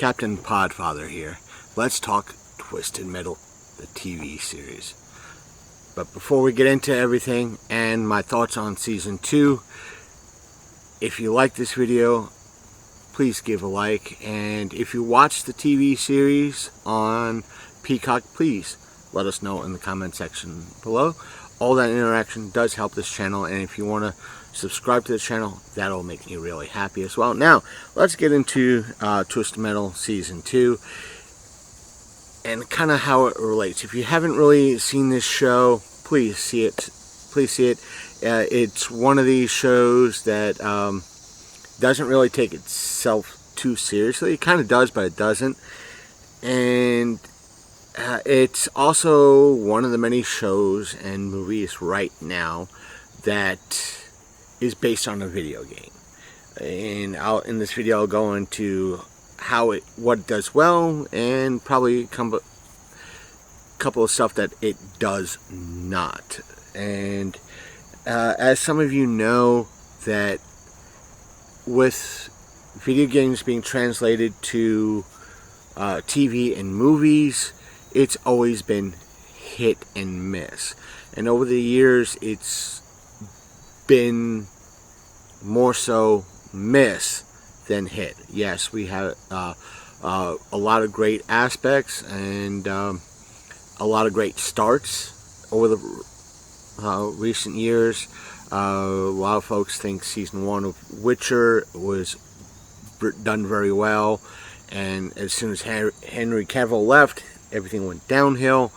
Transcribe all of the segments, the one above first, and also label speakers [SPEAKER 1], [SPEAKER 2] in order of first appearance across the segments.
[SPEAKER 1] Captain Podfather here. Let's talk Twisted Metal, the TV series. But before we get into everything and my thoughts on Season 2, if you like this video, please give a like. And if you watch the TV series on Peacock, please let us know in the comment section below. All that interaction does help this channel, and if you want to subscribe to the channel, that'll make me really happy as well. Now, let's get into Twisted Metal Season 2 and kind of how it relates. If you haven't really seen this show, please see it. Please see it. It's one of these shows that doesn't really take itself too seriously. It kind of does, but it doesn't. And it's also one of the many shows and movies right now that is based on a video game. And in this video I'll go into what it does well, and probably a couple of stuff that it does not. And as some of you know, that with video games being translated to TV and movies, it's always been hit and miss. And over the years, it's been more so miss than hit. Yes, we have a lot of great aspects and a lot of great starts over the recent years. A lot of folks think Season 1 of Witcher was done very well, and as soon as Henry Cavill left, everything went downhill.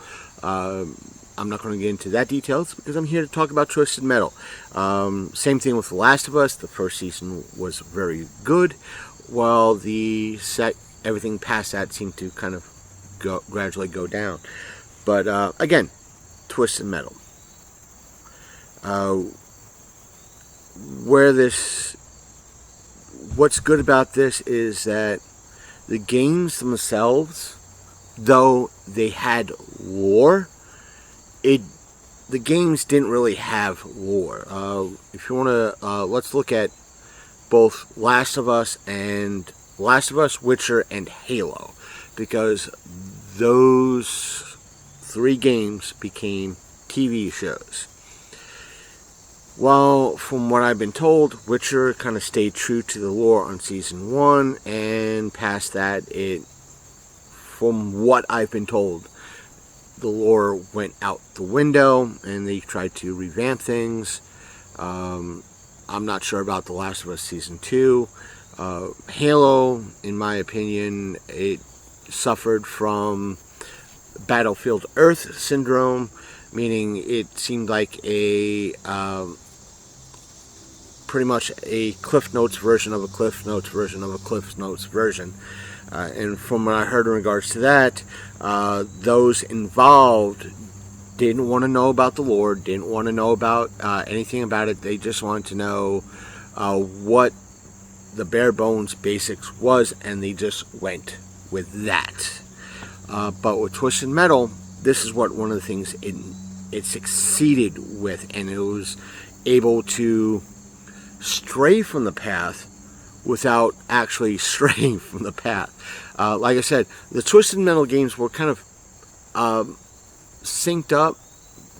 [SPEAKER 1] I'm not going to get into that details because I'm here to talk about Twisted Metal. Same thing with The Last of Us. The first season was very good, while everything past that seemed to kind of gradually go down. But again, Twisted Metal. What's good about this is that the games themselves, though they had lore, the games didn't really have lore. If you want to, let's look at both Last of Us, Witcher, and Halo, because those three games became TV shows. Well, from what I've been told, Witcher kind of stayed true to the lore on Season 1, and past that, from what I've been told, the lore went out the window, and they tried to revamp things. I'm not sure about The Last of Us Season 2. Halo, in my opinion, it suffered from Battlefield Earth syndrome, meaning it seemed like pretty much a Cliff Notes version of a Cliff Notes version of a Cliff Notes version. And from what I heard in regards to that, those involved didn't want to know about the lore, didn't want to know about anything about it. They just wanted to know what the bare bones basics was, and they just went with that. But with Twisted Metal, this is one of the things it succeeded with, and it was able to stray from the path without actually straying from the path. Like I said, the Twisted Metal games were kind of synced up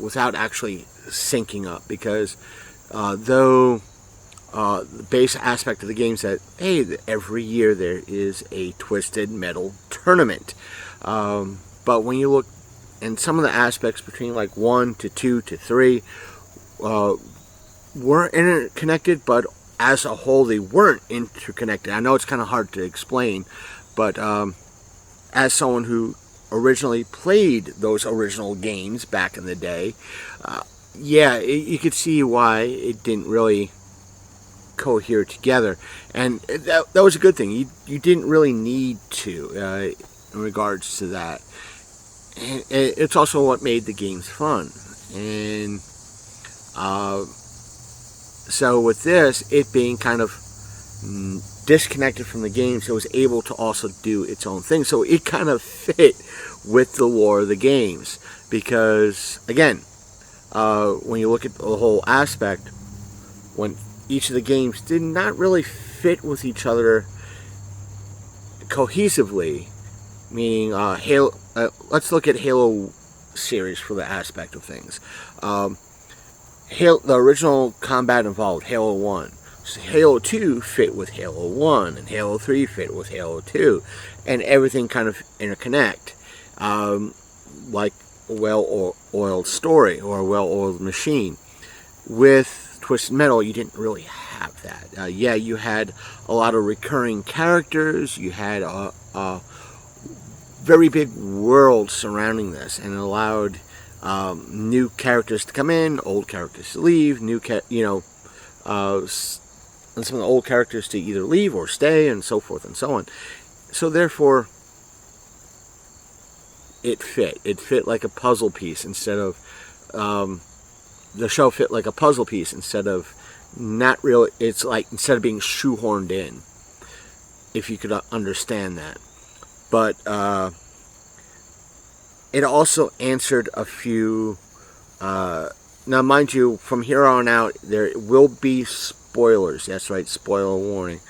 [SPEAKER 1] without actually syncing up, because though the base aspect of the games that, hey, every year there is a Twisted Metal tournament. But when you look, and some of the aspects between like 1 to 2 to 3 were interconnected, but as a whole they weren't interconnected. I know it's kind of hard to explain, but as someone who originally played those original games back in the day, yeah, you could see why it didn't really cohere together, and that was a good thing. You didn't really need to in regards to that. And it's also what made the games fun. And so with this, it being kind of disconnected from the games, it was able to also do its own thing. So it kind of fit with the lore of the games, because again, when you look at the whole aspect, when each of the games did not really fit with each other cohesively, meaning Halo. Let's look at Halo series for the aspect of things. The original combat involved Halo 1. So Halo 2 fit with Halo 1, and Halo 3 fit with Halo 2, and everything kind of interconnect, like a well-oiled story or a well-oiled machine. With Twisted Metal, you didn't really have that. You had a lot of recurring characters, you had a very big world surrounding this, and it allowed new characters to come in, old characters to leave, and some of the old characters to either leave or stay, and so forth and so on. So therefore, it fit. It fit like a puzzle piece instead of the show fit like a puzzle piece instead of not really. It's like instead of being shoehorned in, if you could understand that. But it also answered a few. Now, mind you, from here on out, there will be spoilers. That's right, spoiler warning.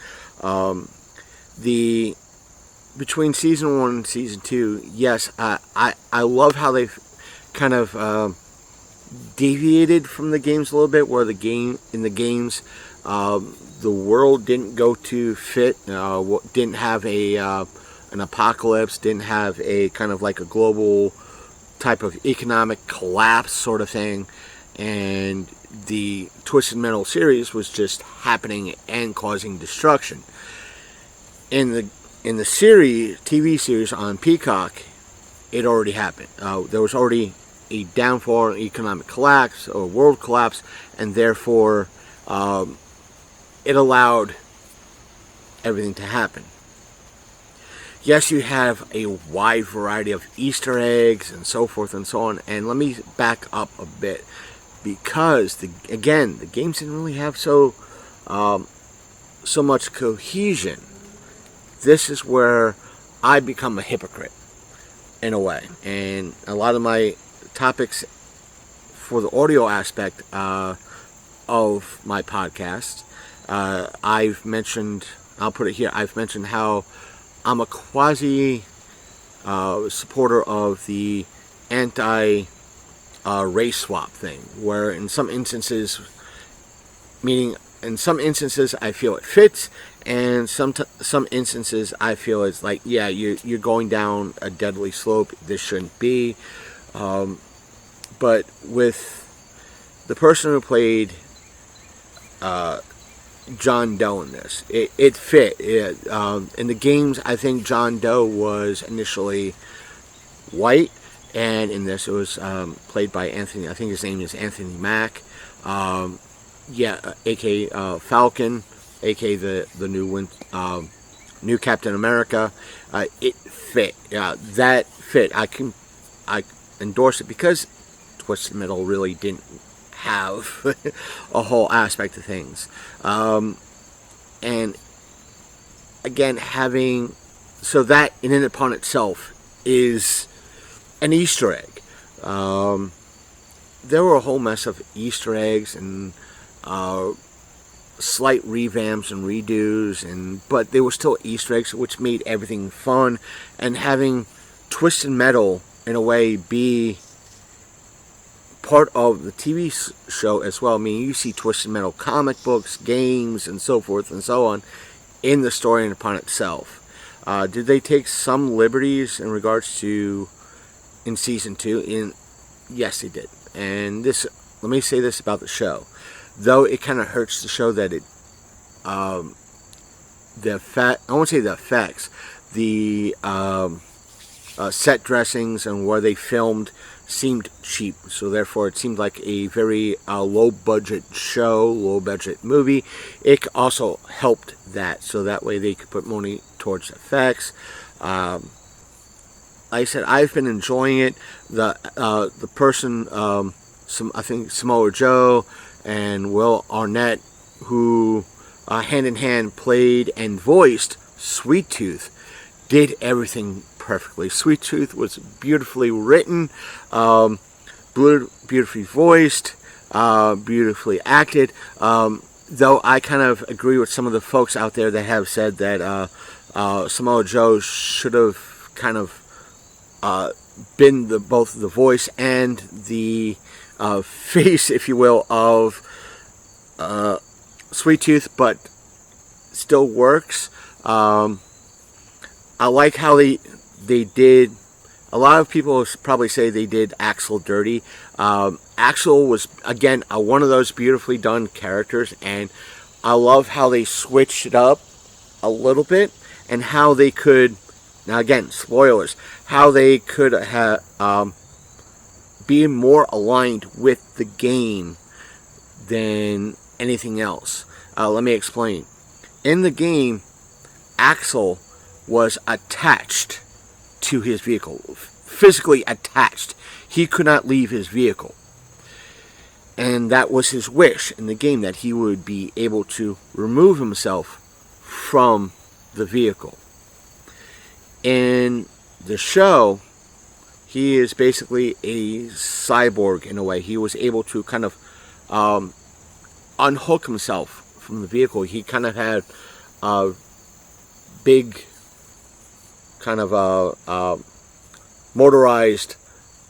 [SPEAKER 1] Between season 1 and season 2, yes, I love how they've kind of deviated from the games a little bit, where in the games, the world didn't go to fit, didn't have an apocalypse, didn't have a kind of like a global type of economic collapse sort of thing, and the Twisted Metal series was just happening and causing destruction. In the TV series on Peacock, it already happened. There was already a downfall, an economic collapse, or world collapse, and therefore it allowed everything to happen. Yes, you have a wide variety of Easter eggs and so forth and so on. And let me back up a bit, because the games didn't really have so much cohesion. This is where I become a hypocrite in a way, and a lot of my topics for the audio aspect of my podcast, I've mentioned. I'll put it here. I've mentioned how I'm a quasi supporter of the anti race swap thing, where in some instances I feel it fits, and some instances I feel it's like, yeah, you're going down a deadly slope. This shouldn't be. But with the person who played John Doe in this, it fit. In the games, I think John Doe was initially white, and in this it was played by Anthony. I think his name is Anthony Mack. A.K. Falcon, A.K. the new Captain America. It fit. That fit. I endorse it, because Twisted Metal really didn't have a whole aspect of things. And again, so that in and upon itself is an Easter egg. There were a whole mess of Easter eggs and slight revamps and redos, but they were still Easter eggs, which made everything fun. And having Twisted Metal in a way be part of the TV show as well. I mean, you see Twisted Metal comic books, games, and so forth and so on in the story and upon itself. Did they take some liberties in regards to in season 2? Yes, they did. And let me say this about the show. Though it kind of hurts the show that I won't say the effects, the set dressings and where they filmed seemed cheap, so therefore it seemed like a very low budget show, low budget movie. It also helped that, so that way they could put money towards effects. Like I said, I've been enjoying it. The person, I think Samoa Joe and Will Arnett, who hand in hand played and voiced Sweet Tooth, did everything perfectly. Sweet Tooth was beautifully written, beautifully voiced, beautifully acted. though I kind of agree with some of the folks out there that have said that Samoa Joe should have kind of been both the voice and the face, if you will, of Sweet Tooth, but still works. I like how they did. A lot of people probably say they did Axel dirty. Axel was, again, one of those beautifully done characters, and I love how they switched it up a little bit, and how they could, now again, spoilers, how they could have be more aligned with the game than anything else. Let me explain. In the game, Axel was attached to his vehicle, physically attached. He could not leave his vehicle. And that was his wish in the game, that he would be able to remove himself from the vehicle. In the show, he is basically a cyborg in a way. He was able to kind of unhook himself from the vehicle. He kind of had a big kind of motorized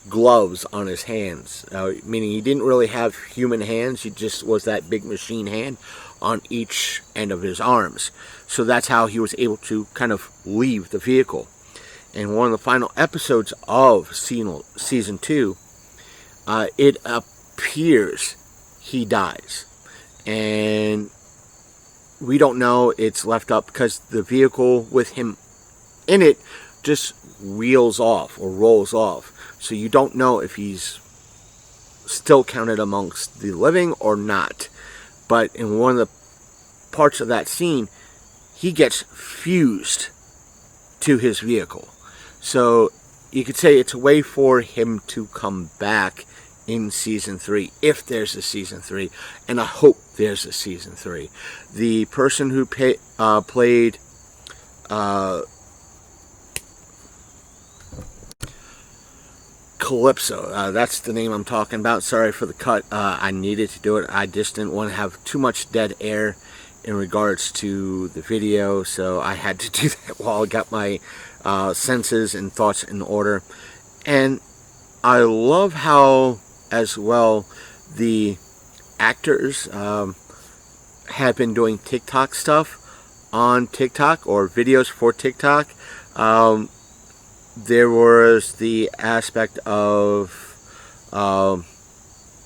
[SPEAKER 1] gloves on his hands, meaning he didn't really have human hands. He just was that big machine hand on each end of his arms. So that's how he was able to kind of leave the vehicle. In one of the final episodes of season 2, it appears he dies, and we don't know. It's left up because the vehicle with him in it just wheels off or rolls off. So you don't know if he's still counted amongst the living or not. But in one of the parts of that scene, he gets fused to his vehicle. So you could say it's a way for him to come back in season 3, if there's a season 3, and I hope there's a season 3. The person who played Calypso, that's the name I'm talking about. Sorry for the cut. I needed to do it. I just didn't want to have too much dead air in regards to the video, so I had to do that while I got my senses and thoughts in order. And I love how, as well, the actors have been doing TikTok stuff on TikTok, or videos for TikTok. There was the aspect of, and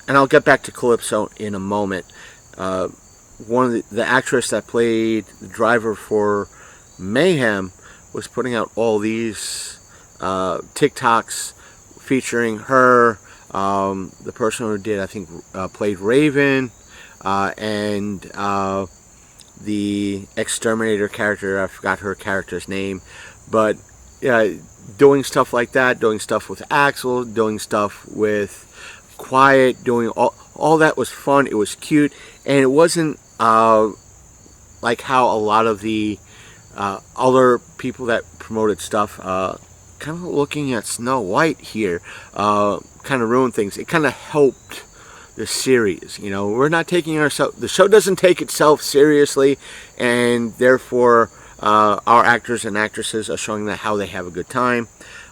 [SPEAKER 1] I'll get back to Calypso in a moment. One of the actress that played the driver for Mayhem was putting out all these TikToks featuring her, the person who did, I think, played Raven, and the Exterminator character. I forgot her character's name, but yeah, doing stuff like that, doing stuff with Axel, doing stuff with Quiet, doing all that was fun. It was cute, and it wasn't like how a lot of the other people that promoted stuff kind of looking at Snow White here kind of ruined things. It kind of helped the series. You know, we're not taking ourselves, the show doesn't take itself seriously, and therefore our actors and actresses are showing that how they have a good time.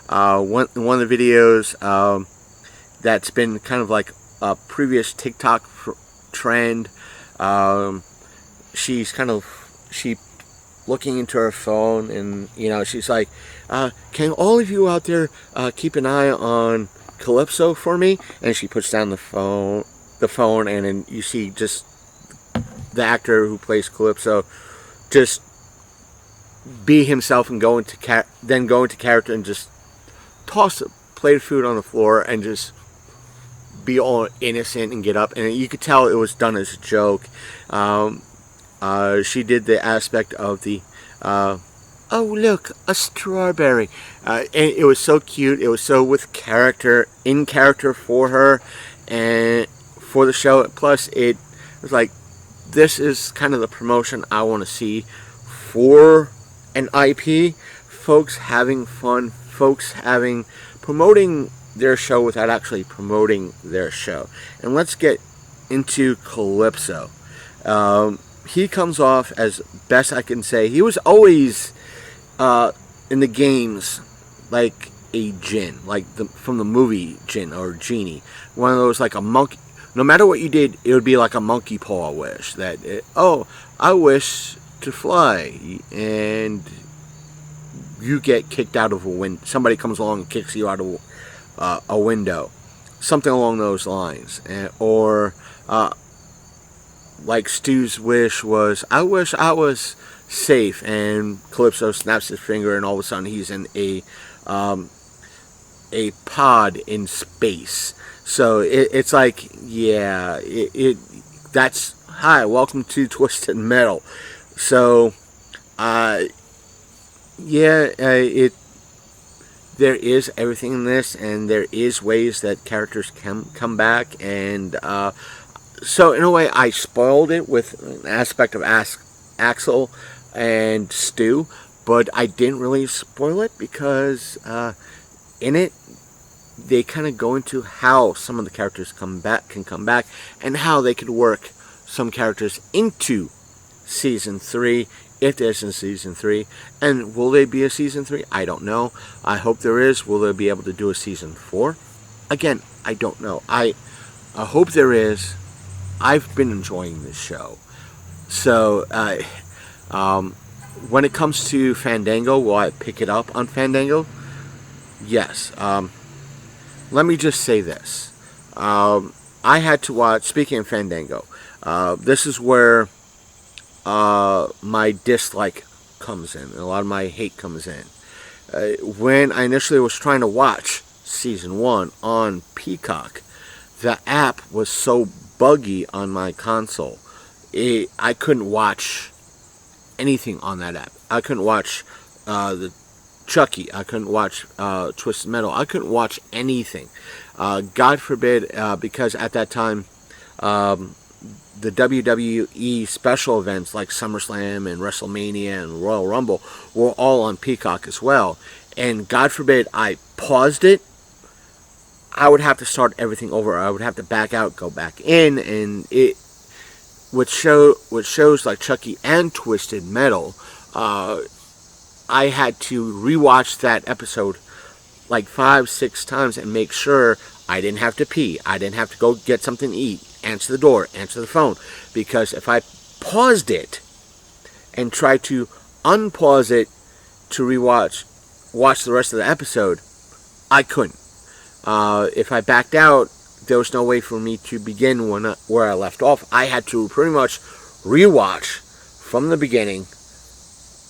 [SPEAKER 1] One of the videos that's been kind of like a previous TikTok trend, she's looking into her phone, and you know, she's like, can all of you out there keep an eye on Calypso for me? And she puts down the phone, and then you see just the actor who plays Calypso just be himself and go into character and just toss a plate of food on the floor and just be all innocent and get up. And you could tell it was done as a joke. She did the aspect of the oh look, a strawberry, and it was so cute. It was so in character for her and for the show. Plus it was like, this is kind of the promotion I want to see for an IP. Folks having fun, folks promoting their show without actually promoting their show. And let's get into Calypso. He comes off, as best I can say, he was always in the games like a djinn, like from the movie Djinn or Genie. One of those, like a monkey. No matter what you did, it would be like a monkey paw wish. I wish to fly, and you get kicked out of a window. Somebody comes along and kicks you out of a window. Something along those lines. Or like Stu's wish was, I wish I was safe, and Calypso snaps his finger, and all of a sudden he's in a pod in space. So it's like, yeah, that's, hi, welcome to Twisted Metal. So, there is everything in this, and there is ways that characters can come back, and so in a way I spoiled it with an aspect of Axel and Stu, but I didn't really spoil it because in it they kind of go into how some of the characters can come back, and how they could work some characters into season 3, if there's a season 3. And will there be a season 3? I don't know. I hope there is. Will they be able to do a season 4? Again, I don't know. I hope there is. I've been enjoying this show. So, when it comes to Fandango, will I pick it up on Fandango? Yes. Let me just say this. I had to watch, speaking of Fandango, this is where my dislike comes in, and a lot of my hate comes in. When I initially was trying to watch season 1 on Peacock, the app was so buggy on my console. I couldn't watch anything on that app. I couldn't watch the Chucky. I couldn't watch Twisted Metal. I couldn't watch anything. God forbid, because at that time, the WWE special events like SummerSlam and WrestleMania and Royal Rumble were all on Peacock as well. And God forbid I paused it, I would have to start everything over. I would have to back out, go back in, and it with shows like Chucky and Twisted Metal, I had to rewatch that episode like 5-6 times and make sure I didn't have to pee, I didn't have to go get something to eat, answer the door, answer the phone. Because if I paused it and tried to unpause it to watch the rest of the episode, I couldn't. If I backed out, there was no way for me to begin where I left off. I had to pretty much rewatch from the beginning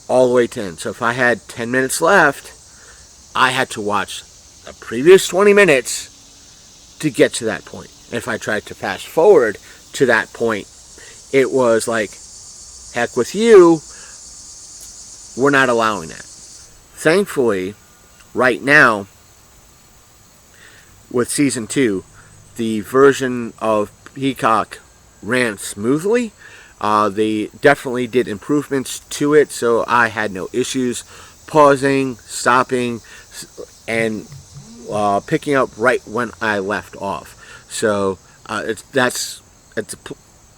[SPEAKER 1] all the way to end. So if I had 10 minutes left, I had to watch the previous 20 minutes to get to that point. And if I tried to fast forward to that point, it was like, heck with you, we're not allowing that. Thankfully, right now, with season 2, the version of Peacock ran smoothly. They definitely did improvements to it, so I had no issues pausing, stopping, and picking up right when I left off. So it's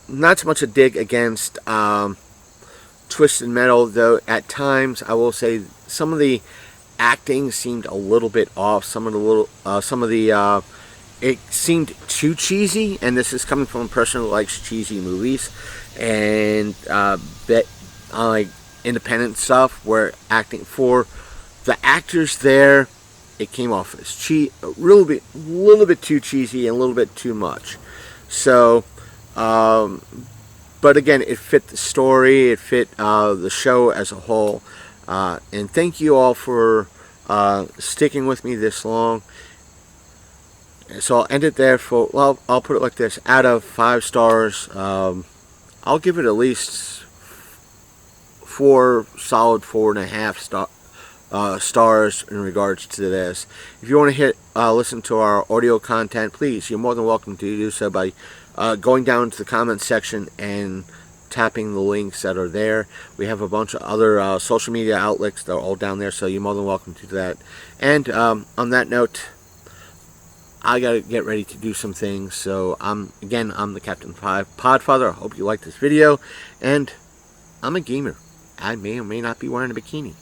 [SPEAKER 1] not so much a dig against Twisted Metal, though at times I will say some of the acting seemed a little bit off. It seemed too cheesy, and this is coming from a person who likes cheesy movies and like independent stuff, where acting for the actors there, it came off as a little bit too cheesy and a little bit too much. So, but again, it fit the story, it fit the show as a whole, and thank you all for sticking with me this long. So I'll end it there. I'll put it like this: out of 5 stars, I'll give it at least 4.5 stars in regards to this. If you want to listen to our audio content, please, you're more than welcome to do so by going down to the comments section and tapping the links that are there. We have a bunch of other social media outlets that are all down there, so you're more than welcome to do that. And on that note, I gotta get ready to do some things. So I'm the Captain Podfather. I hope you like this video, and I'm a gamer. I may or may not be wearing a bikini.